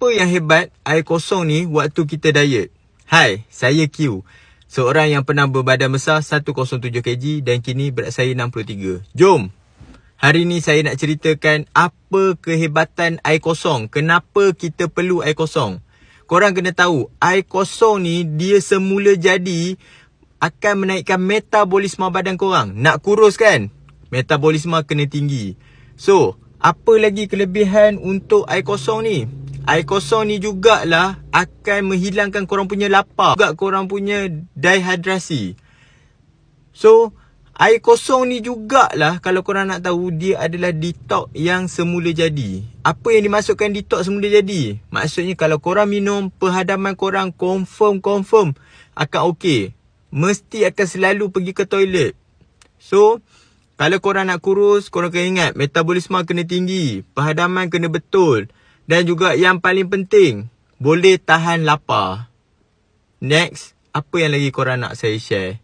Apa yang hebat air kosong ni waktu kita diet? Hai, saya Q. Seorang yang pernah berbadan besar 107 kg dan kini berat saya 63. Jom! Hari ni saya nak ceritakan apa kehebatan air kosong. Kenapa kita perlu air kosong? Korang kena tahu, air kosong ni dia semula jadi akan menaikkan metabolisme badan korang. Nak kurus kan? Metabolisme kena tinggi. So, apa lagi kelebihan untuk air kosong ni? Air kosong ni jugalah akan menghilangkan korang punya lapar, juga korang punya dehidrasi. So, air kosong ni jugalah kalau korang nak tahu, dia adalah detox yang semula jadi. Apa yang dimaksudkan detox semula jadi? Maksudnya kalau korang minum, perhadaman korang confirm akan okey. Mesti akan selalu pergi ke toilet. So, kalau korang nak kurus, korang kena ingat metabolisme kena tinggi, perhadaman kena betul. Dan juga yang paling penting, boleh tahan lapar. Next, apa yang lagi korang nak saya share?